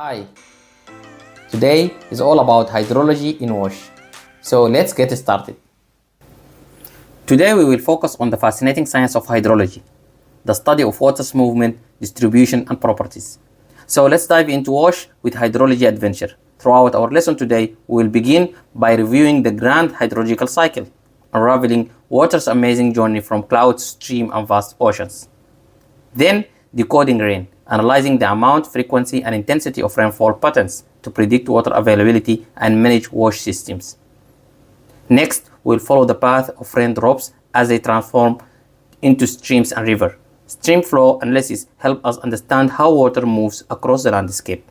Hi, today is all about hydrology in wash. So let's get started. Today we will focus on the fascinating science of hydrology, the study of water's movement, distribution, and properties. So let's dive into wash with hydrology adventure. Throughout our lesson today, we will begin by reviewing the grand hydrological cycle, unraveling water's amazing journey from clouds, stream, and vast oceans. Then, decoding rain, analyzing the amount, frequency, and intensity of rainfall patterns to predict water availability and manage wash systems. Next, we'll follow the path of raindrops as they transform into streams and rivers. Stream flow analysis help us understand how water moves across the landscape.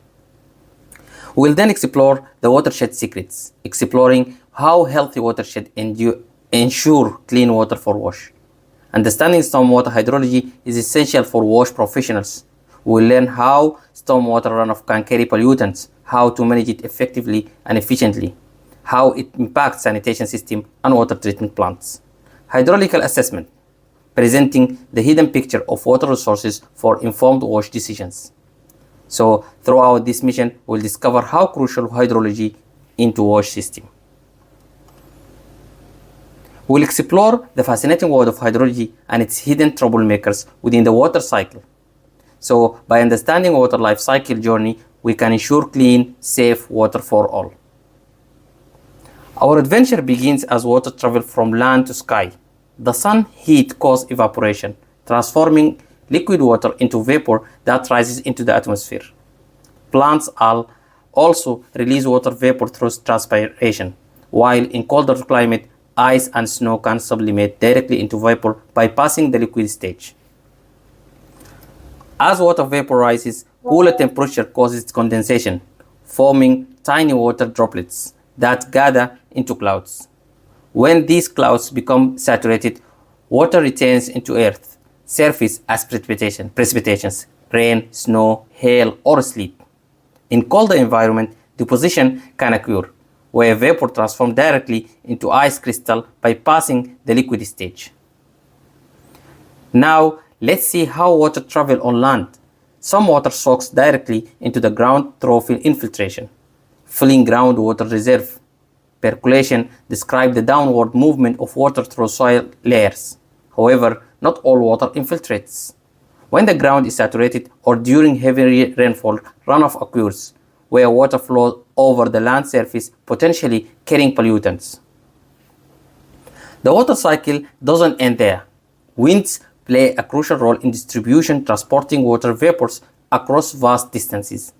We'll then explore the watershed secrets, exploring how healthy watershed ensure clean water for wash. Understanding stormwater hydrology is essential for wash professionals. We'll learn how stormwater runoff can carry pollutants, how to manage it effectively and efficiently, how it impacts sanitation system and water treatment plants. Hydrological assessment, presenting the hidden picture of water resources for informed wash decisions. So throughout this mission, we'll discover how crucial hydrology into wash system. We'll explore the fascinating world of hydrology and its hidden troublemakers within the water cycle. So by understanding water life cycle journey, we can ensure clean, safe water for all. Our adventure begins as water travels from land to sky. The sun heat causes evaporation, transforming liquid water into vapor that rises into the atmosphere. Plants also release water vapor through transpiration, while in colder climate, ice and snow can sublimate directly into vapor, bypassing the liquid stage. As water vapor rises, cooler temperature causes condensation, forming tiny water droplets that gather into clouds. When these clouds become saturated, water returns into Earth's surface as precipitations, rain, snow, hail, or sleet. In colder environment, deposition can occur, where vapor transforms directly into ice crystal bypassing the liquid stage. Now, let's see how water travels on land. Some water soaks directly into the ground through infiltration, filling groundwater reserve. Percolation describes the downward movement of water through soil layers. However, not all water infiltrates. When the ground is saturated or during heavy rainfall, runoff occurs, where water flows over the land surface, potentially carrying pollutants. The water cycle doesn't end there. Winds play a crucial role in distribution, transporting water vapors across vast distances.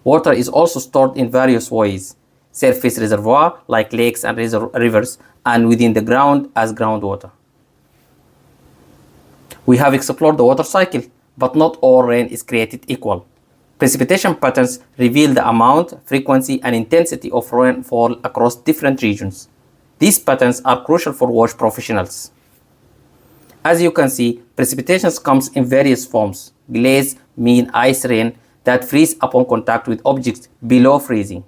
Water is also stored in various ways: surface reservoir like lakes and rivers, and within the ground as groundwater. We have explored the water cycle, but not all rain is created equal. Precipitation patterns reveal the amount, frequency, and intensity of rainfall across different regions. These patterns are crucial for wash professionals. As you can see, precipitation comes in various forms. Glaze means ice rain that freezes upon contact with objects below freezing.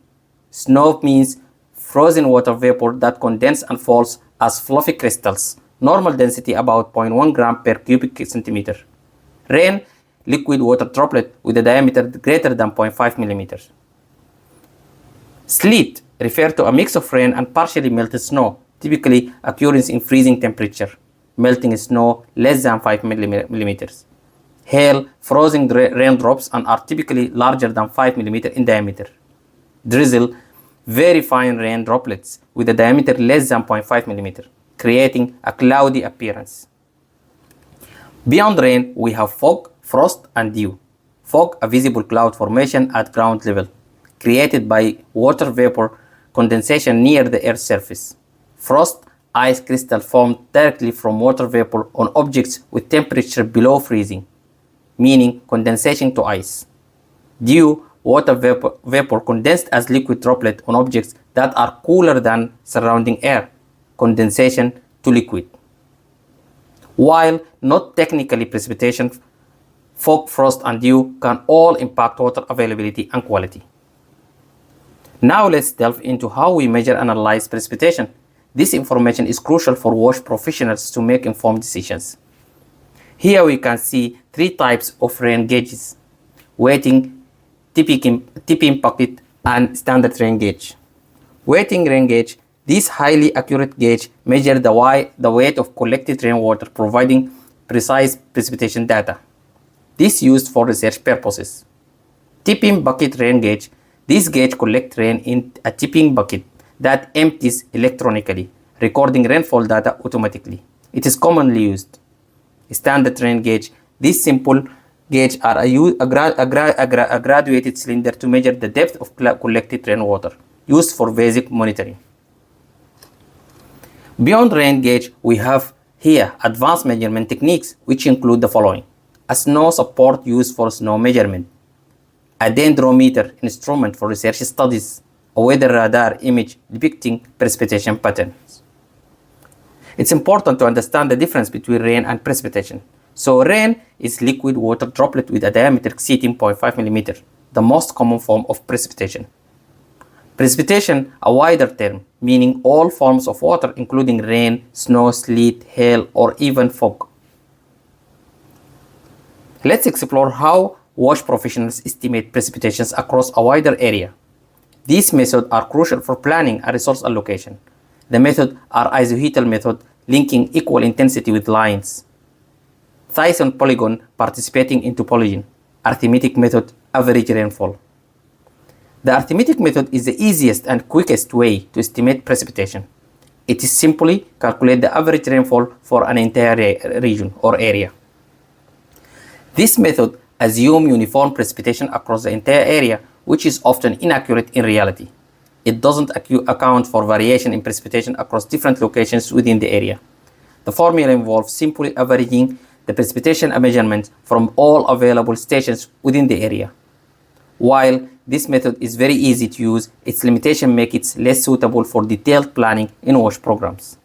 Snow means frozen water vapor that condenses and falls as fluffy crystals, normal density about 0.1 gram per cubic centimeter. Rain, liquid water droplet with a diameter greater than 0.5 millimeters. Sleet refers to a mix of rain and partially melted snow, typically occurring in freezing temperature, melting snow less than 5 millimeters. Hail, frozen raindrops and are typically larger than 5 millimeters in diameter. Drizzle, very fine rain droplets with a diameter less than 0.5 millimeters, creating a cloudy appearance. Beyond rain, we have fog, frost, and dew. Fog, a visible cloud formation at ground level, created by water vapor condensation near the Earth's surface. Frost, ice crystal formed directly from water vapor on objects with temperature below freezing, meaning condensation to ice. Dew, water vapor condensed as liquid droplet on objects that are cooler than surrounding air, condensation to liquid. While not technically precipitation, fog, frost, and dew can all impact water availability and quality. Now let's delve into how we measure and analyze precipitation. This information is crucial for wash professionals to make informed decisions. Here we can see three types of rain gauges: weighting tipping bucket, and standard rain gauge. Weighting rain gauge. This highly accurate gauge measures the weight of collected rainwater, providing precise precipitation data. This used for research purposes. Tipping bucket rain gauge. This gauge collects rain in a tipping bucket that empties electronically, recording rainfall data automatically. It is commonly used. Standard rain gauge. These simple gauges are a graduated cylinder to measure the depth of collected rainwater, used for basic monitoring. Beyond rain gauge, we have here advanced measurement techniques, which include the following: a snow support used for snow measurement, a dendrometer instrument for research studies, a weather radar image depicting precipitation patterns. It's important to understand the difference between rain and precipitation. So rain is liquid water droplet with a diameter exceeding 0.5 mm, the most common form of precipitation. Precipitation, a wider term, meaning all forms of water including rain, snow, sleet, hail, or even fog. Let's explore how WASH professionals estimate precipitations across a wider area. These methods are crucial for planning and resource allocation. The methods are isohedral method, linking equal intensity with lines, Thyssen polygon participating in topology, arithmetic method, average rainfall. The arithmetic method is the easiest and quickest way to estimate precipitation. It is simply calculate the average rainfall for an entire region or area. This method assumes uniform precipitation across the entire area, which is often inaccurate in reality. It doesn't account for variation in precipitation across different locations within the area. The formula involves simply averaging the precipitation measurement from all available stations within the area. While this method is very easy to use, its limitations make it less suitable for detailed planning in WASH programs.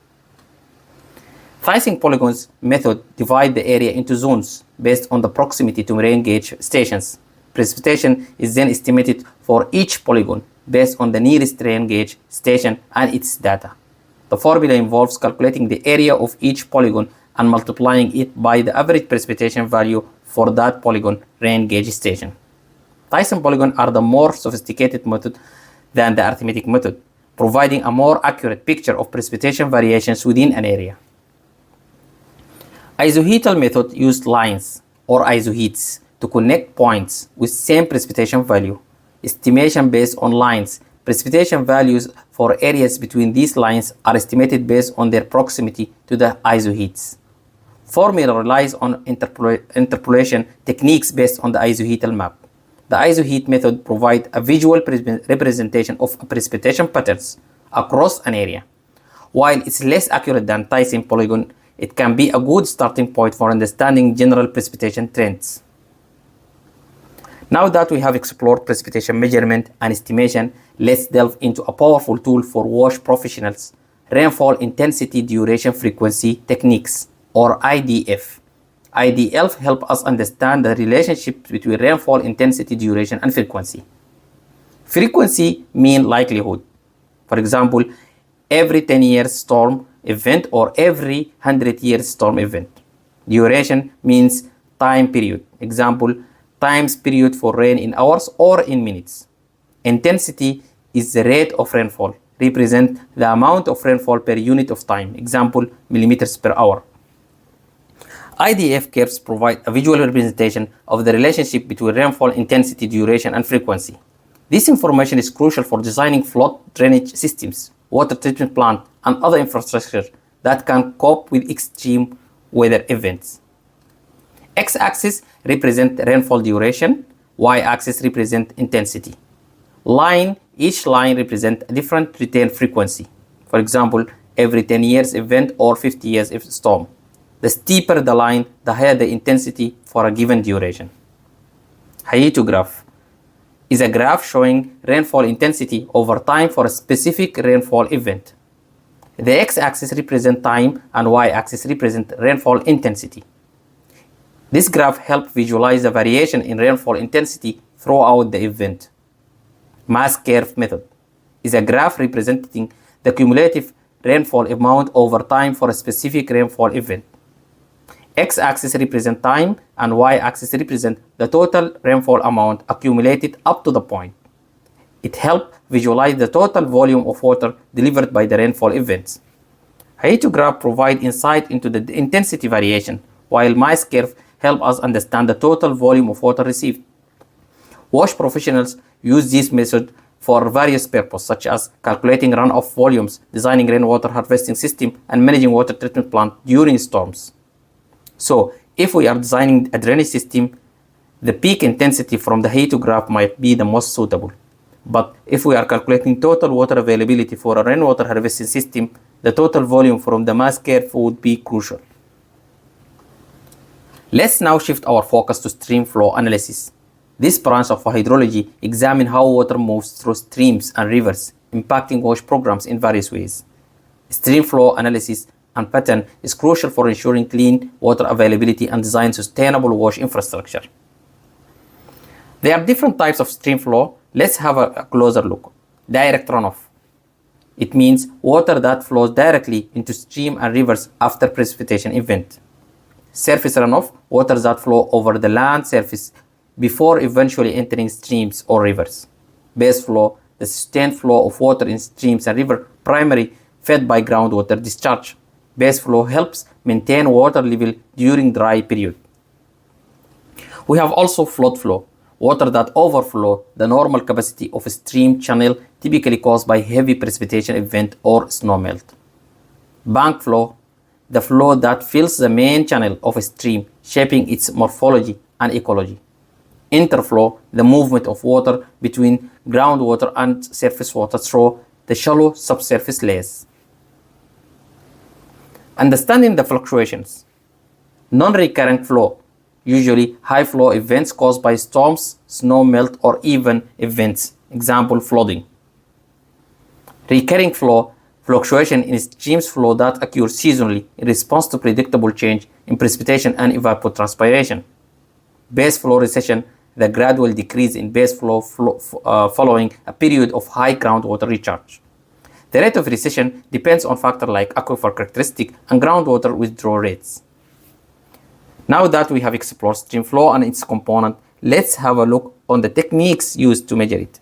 Thyssen polygons method divides the area into zones based on the proximity to rain gauge stations. Precipitation is then estimated for each polygon based on the nearest rain gauge station and its data. The formula involves calculating the area of each polygon and multiplying it by the average precipitation value for that polygon rain gauge station. Thyssen polygons are the more sophisticated method than the arithmetic method, providing a more accurate picture of precipitation variations within an area. Isohedral method used lines or isoheads to connect points with same precipitation value. Estimation based on lines. Precipitation values for areas between these lines are estimated based on their proximity to the isoheads. Formula relies on interpolation techniques based on the isohedral map. The isohead method provides a visual representation of precipitation patterns across an area. While it's less accurate than Thyssen polygon, it can be a good starting point for understanding general precipitation trends. Now that we have explored precipitation measurement and estimation, let's delve into a powerful tool for WASH professionals, rainfall intensity duration frequency techniques, or IDF. IDF help us understand the relationship between rainfall intensity duration and frequency. Frequency means likelihood. For example, every 10 years storm event or every 100 years storm event. Duration means time period. Example, times period for rain in hours or in minutes. Intensity is the rate of rainfall, represent the amount of rainfall per unit of time. Example, millimeters per hour. IDF curves provide a visual representation of the relationship between rainfall intensity, duration, and frequency. This information is crucial for designing flood drainage systems, water treatment plant, and other infrastructure that can cope with extreme weather events. X-axis represents rainfall duration, Y-axis represents intensity. Each line represents a different retained frequency. For example, every 10 years event or 50 years storm. The steeper the line, the higher the intensity for a given duration. Hyetograph is a graph showing rainfall intensity over time for a specific rainfall event. The x-axis represents time and y-axis represents rainfall intensity. This graph helps visualize the variation in rainfall intensity throughout the event. Mass curve method is a graph representing the cumulative rainfall amount over time for a specific rainfall event. X-axis represents time and Y-axis represents the total rainfall amount accumulated up to the point. It helps visualize the total volume of water delivered by the rainfall events. Heat graph provides insight into the intensity variation, while mice curve help us understand the total volume of water received. WASH professionals use this method for various purposes, such as calculating runoff volumes, designing rainwater harvesting system, and managing water treatment plant during storms. So, if we are designing a drainage system, the peak intensity from the heat graph might be the most suitable. But if we are calculating total water availability for a rainwater harvesting system, the total volume from the mass curve would be crucial. Let's now shift our focus to stream flow analysis. This branch of hydrology examines how water moves through streams and rivers, impacting WASH programs in various ways. Stream flow analysis and pattern is crucial for ensuring clean water availability and design sustainable WASH infrastructure. There are different types of stream flow. Let's have a closer look. Direct runoff. It means water that flows directly into streams and rivers after precipitation event. Surface runoff, water that flow over the land surface before eventually entering streams or rivers. Base flow, the sustained flow of water in streams and rivers, primarily fed by groundwater discharge. Base flow helps maintain water level during dry period. We have also flood flow, water that overflow the normal capacity of a stream channel, typically caused by heavy precipitation event or snowmelt. Bank flow, the flow that fills the main channel of a stream, shaping its morphology and ecology. Interflow, the movement of water between groundwater and surface water through the shallow subsurface layers. Understanding the fluctuations. Non-recurrent flow, usually high flow events caused by storms, snow melt, or even events, example flooding. Recurring flow, fluctuation in streams flow that occur seasonally in response to predictable change in precipitation and evapotranspiration. Base flow recession, the gradual decrease in base flow following a period of high groundwater recharge. The rate of recession depends on factors like aquifer characteristic and groundwater withdrawal rates. Now that we have explored stream flow and its component, let's have a look on the techniques used to measure it.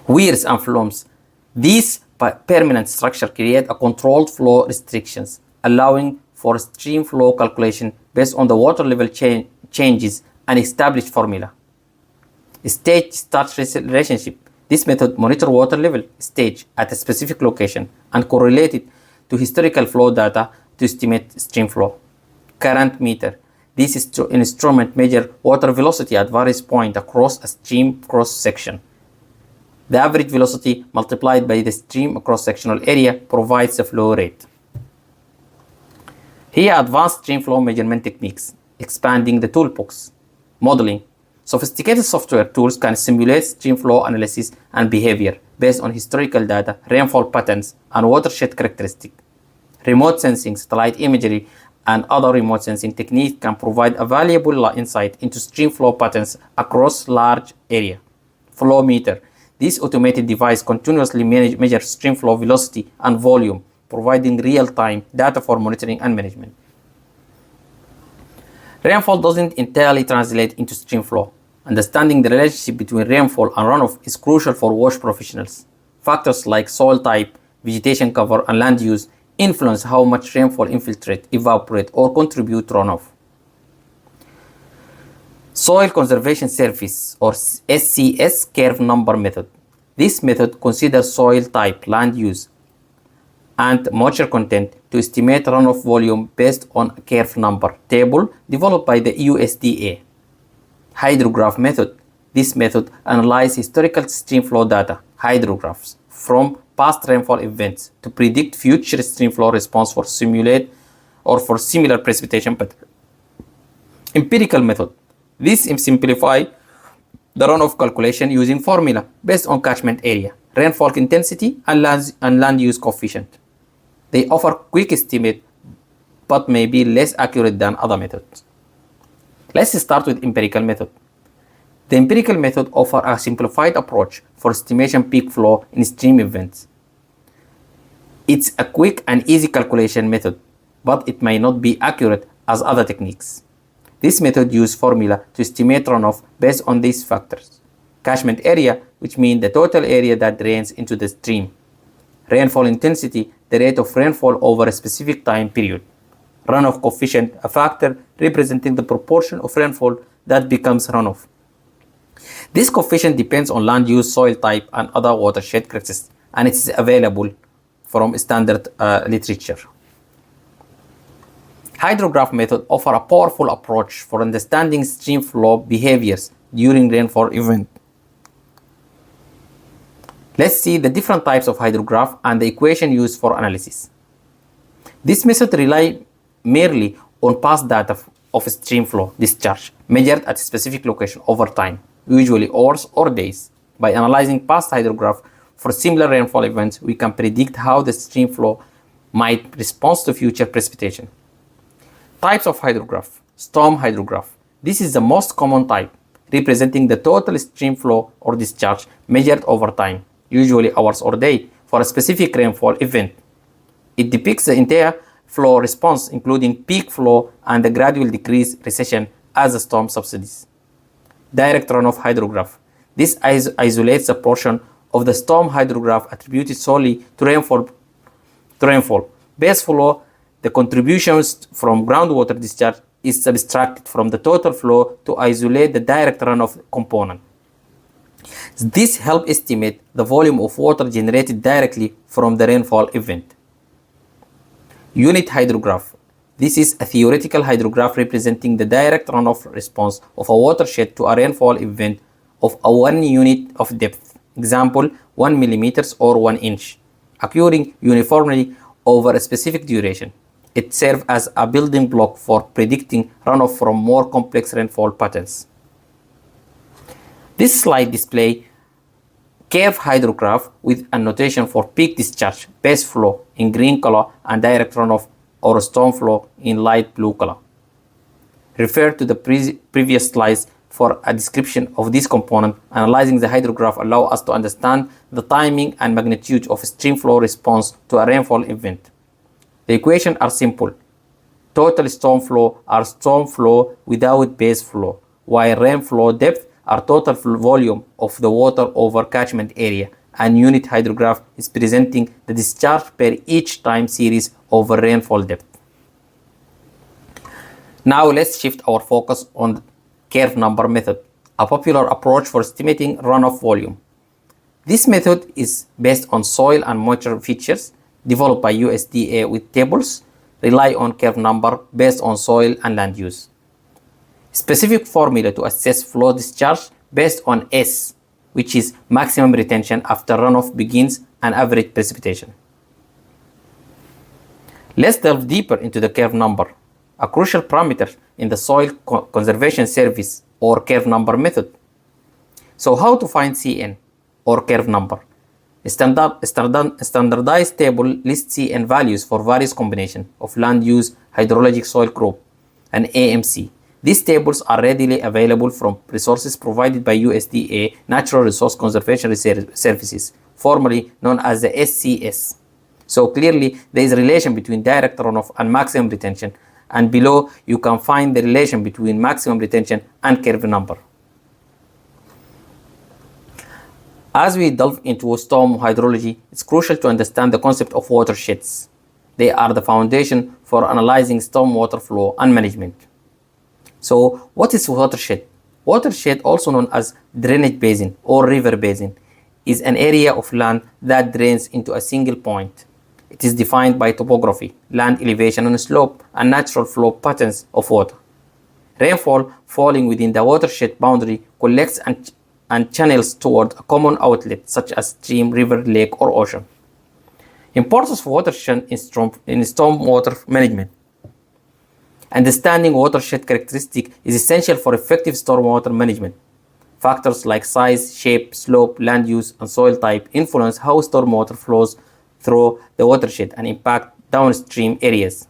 Weirs and flumes. These permanent structures create a controlled flow restrictions, allowing for stream flow calculation based on the water level changes and established formula. Stage-start relationship. This method monitors water level stage at a specific location and correlates it to historical flow data to estimate stream flow. Current meter. This instrument measures water velocity at various points across a stream cross-section. The average velocity multiplied by the stream cross-sectional area provides the flow rate. Here are advanced stream flow measurement techniques, expanding the toolbox. Modeling. Sophisticated software tools can simulate stream flow analysis and behavior based on historical data, rainfall patterns, and watershed characteristics. Remote sensing, satellite imagery, and other remote sensing techniques can provide a valuable insight into stream flow patterns across large area. Flow meter. This automated device continuously measures stream flow velocity and volume, providing real-time data for monitoring and management. Rainfall doesn't entirely translate into stream flow. Understanding the relationship between rainfall and runoff is crucial for WASH professionals. Factors like soil type, vegetation cover, and land use influence how much rainfall infiltrate, evaporate, or contribute to runoff. Soil Conservation Service, or SCS curve number method. This method considers soil type, land use, and moisture content to estimate runoff volume based on a curve number table developed by the USDA. Hydrograph method. This method analyzes historical stream flow data, hydrographs, from past rainfall events to predict future stream flow response for similar precipitation pattern. Empirical method. This simplifies the runoff calculation using formula based on catchment area, rainfall intensity, and land use coefficient. They offer quick estimate but may be less accurate than other methods. Let's start with empirical method. The empirical method offers a simplified approach for estimation peak flow in stream events. It's a quick and easy calculation method. but it may not be accurate as other techniques. This method uses formula to estimate runoff based on these factors. Catchment area, which means the total area that drains into the stream. Rainfall intensity, the rate of rainfall over a specific time period. Runoff coefficient, a factor representing the proportion of rainfall that becomes runoff. This coefficient depends on land use, soil type, and other watershed characteristics, and it is available from standard literature. Hydrograph method offers a powerful approach for understanding stream flow behaviors during rainfall event. Let's see the different types of hydrograph and the equation used for analysis. This method relies merely on past data of stream flow discharge measured at a specific location over time, usually hours or days. By analyzing past hydrograph for similar rainfall events, we can predict how the stream flow might respond to future precipitation. Types of hydrograph. Storm hydrograph. This is the most common type, representing the total stream flow or discharge measured over time, usually hours or day, for a specific rainfall event. It depicts the entire flow response, including peak flow and the gradual decrease recession as the storm subsides. Direct runoff hydrograph. This isolates a portion of the storm hydrograph attributed solely to rainfall. Base flow, the contributions from groundwater discharge, is subtracted from the total flow to isolate the direct runoff component. This helps estimate the volume of water generated directly from the rainfall event. Unit hydrograph. This is a theoretical hydrograph representing the direct runoff response of a watershed to a rainfall event of a 1 unit of depth, example 1 millimeters or 1 inch, occurring uniformly over a specific duration. It serves as a building block for predicting runoff from more complex rainfall patterns. This slide displays curve hydrograph with a notation for peak discharge, base flow in green color, and direct runoff or storm flow in light blue color. Refer to the previous slides for a description of this component. Analyzing the hydrograph allows us to understand the timing and magnitude of stream flow response to a rainfall event. The equations are simple. Total storm flow are storm flow without base flow, while rainflow depth are total volume of the water over catchment area, and unit hydrograph is presenting the discharge per each time series over rainfall depth. Now let's shift our focus on curve number method, a popular approach for estimating runoff volume. This method is based on soil and moisture features developed by USDA with tables, rely on curve number based on soil and land use. Specific formula to assess flow discharge based on S, which is maximum retention after runoff begins and average precipitation. Let's delve deeper into the curve number, a crucial parameter in the Soil Conservation Service or curve number method. So how to find CN or curve number? A standardized table lists CN values for various combinations of land use, hydrologic soil group, and AMC. These tables are readily available from resources provided by USDA Natural Resource Conservation Services, formerly known as the SCS. So clearly there is a relation between direct runoff and maximum retention, and below you can find the relation between maximum retention and curve number. As we delve into storm hydrology, it's crucial to understand the concept of watersheds. They are the foundation for analyzing stormwater flow and management. So what is watershed? Watershed, also known as drainage basin or river basin, is an area of land that drains into a single point. It is defined by topography, land elevation and slope, and natural flow patterns of water. Rainfall falling within the watershed boundary collects and channels toward a common outlet such as stream, river, lake, or ocean. Importance of watershed in stormwater management. Understanding watershed characteristics is essential for effective stormwater management. Factors like size, shape, slope, land use, and soil type influence how stormwater flows through the watershed and impact downstream areas.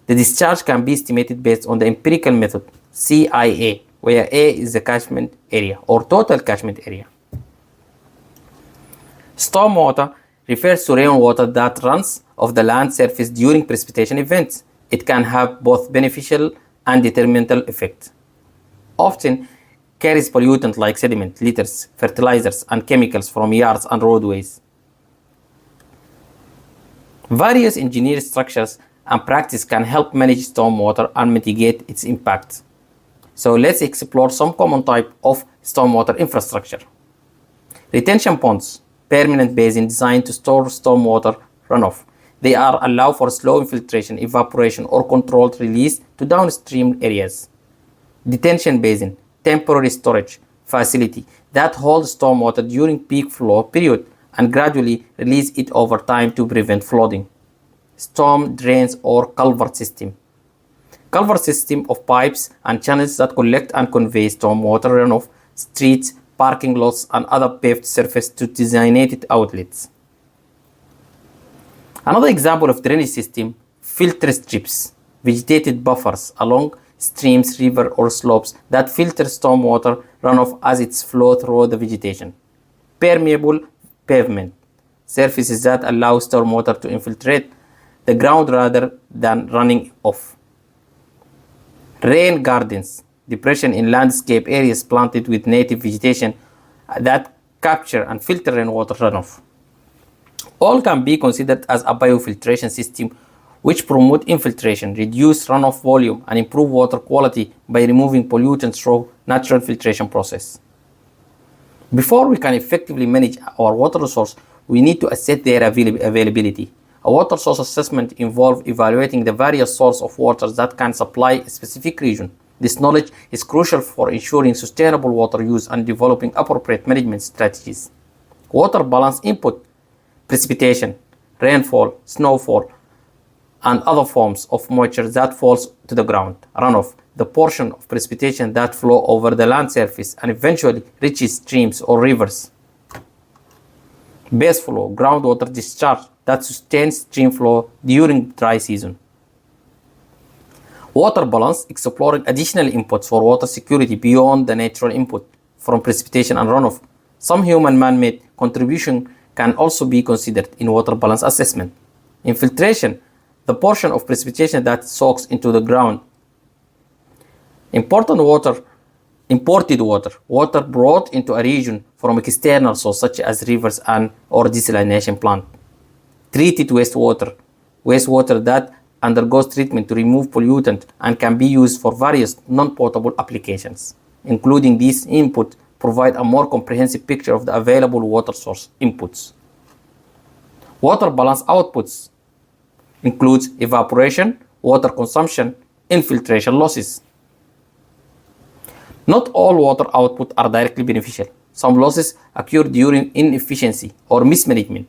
The discharge can be estimated based on the empirical method CIA, where A is the catchment area or total catchment area. Stormwater refers to rainwater that runs off the land surface during precipitation events. It can have both beneficial and detrimental effects. Often carries pollutants like sediment, litters, fertilizers, and chemicals from yards and roadways. Various engineered structures and practices can help manage stormwater and mitigate its impact. So let's explore some common type of stormwater infrastructure. Retention ponds, permanent basin designed to store stormwater runoff. They are allow for slow infiltration, evaporation, or controlled release to downstream areas. Detention basin, temporary storage facility that holds stormwater during peak flow period and gradually release it over time to prevent flooding. Storm drains or culvert system. Culvert system of pipes and channels that collect and convey stormwater runoff, streets, parking lots, and other paved surface to designated outlets. Another example of drainage system, filter strips, vegetated buffers along streams, river, or slopes that filter stormwater runoff as it flows through the vegetation. Permeable pavement, surfaces that allow stormwater to infiltrate the ground rather than running off. Rain gardens, depression in landscape areas planted with native vegetation that capture and filter rainwater runoff. All can be considered as a biofiltration system which promote infiltration, reduce runoff volume, and improve water quality by removing pollutants through natural filtration process. Before we can effectively manage our water resource, we need to assess their availability. A water source assessment involves evaluating the various sources of water that can supply a specific region. This knowledge is crucial for ensuring sustainable water use and developing appropriate management strategies. Water balance input, precipitation, rainfall, snowfall, and other forms of moisture that falls to the ground, runoff, the portion of precipitation that flow over the land surface and eventually reaches streams or rivers. Base flow, groundwater discharge that sustains stream flow during dry season. Water balance, exploring additional inputs for water security beyond the natural input from precipitation and runoff. Some human man-made contribution can also be considered in water balance assessment. Infiltration, the portion of precipitation that soaks into the ground. Imported water, water brought into a region from external sources such as rivers and or desalination plant. Treated wastewater that undergoes treatment to remove pollutant and can be used for various non-potable applications. Including these inputs provide a more comprehensive picture of the available water source inputs. Water balance outputs includes evaporation, water consumption, infiltration losses. Not all water output are directly beneficial. Some losses occur during inefficiency or mismanagement,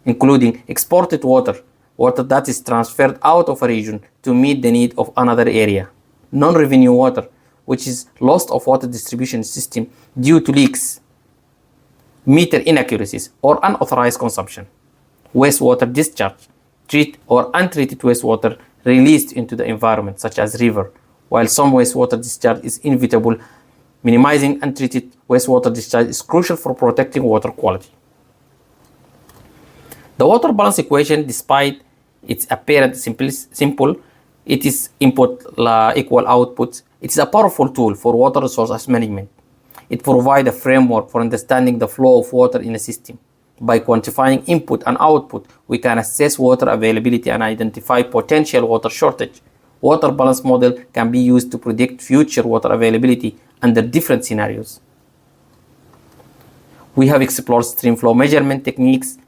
including exported water that is transferred out of a region to meet the need of another area. Non-revenue water, which is loss of water distribution system due to leaks, meter inaccuracies, or unauthorized consumption. Wastewater discharge, treated or untreated wastewater released into the environment, such as river. While some wastewater discharge is inevitable, minimizing untreated wastewater discharge is crucial for protecting water quality. The water balance equation, despite its apparent simple, it is input equal output. It is a powerful tool for water resource management. It provides a framework for understanding the flow of water in a system. By quantifying input and output, we can assess water availability and identify potential water shortage. Water balance model can be used to predict future water availability under different scenarios. We have explored stream flow measurement techniques,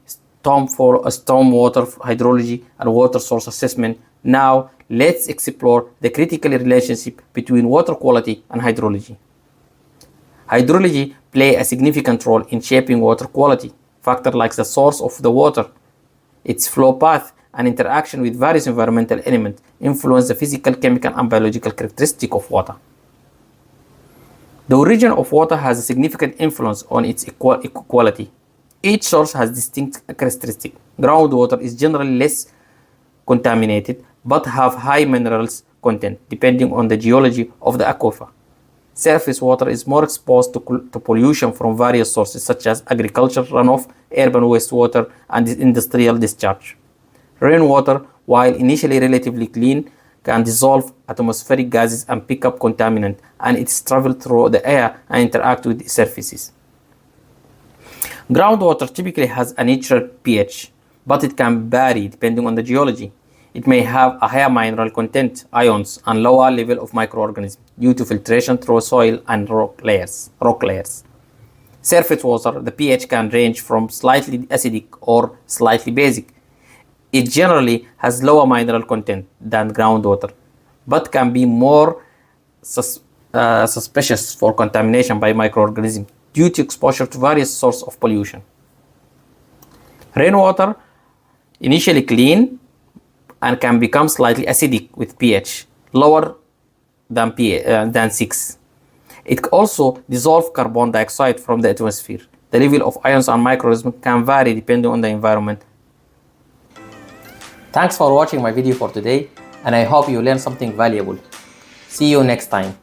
stormwater hydrology, and water source assessment. Now, let's explore the critical relationship between water quality and hydrology. Hydrology plays a significant role in shaping water quality. Factors like the source of the water, its flow path, and interaction with various environmental elements influence the physical, chemical, and biological characteristics of water. The origin of water has a significant influence on its quality. Each source has distinct characteristics. Groundwater is generally less contaminated but have high minerals content depending on the geology of the aquifer. Surface water is more exposed to pollution from various sources such as agricultural runoff, urban wastewater, and industrial discharge. Rainwater, while initially relatively clean, can dissolve atmospheric gases and pick up contaminant, and it's travel through the air and interact with surfaces. Groundwater typically has a natural pH, but it can vary depending on the geology. It may have a higher mineral content, ions, and lower level of microorganisms due to filtration through soil and rock layers. Surface water, the pH can range from slightly acidic or slightly basic. It generally has lower mineral content than groundwater, but can be more suspicious for contamination by microorganisms due to exposure to various sources of pollution. Rainwater, initially clean, and can become slightly acidic with pH lower than 6. It also dissolves carbon dioxide from the atmosphere. The level of ions and microorganisms can vary depending on the environment. Thanks for watching my video for today, and I hope you learned something valuable. See you next time.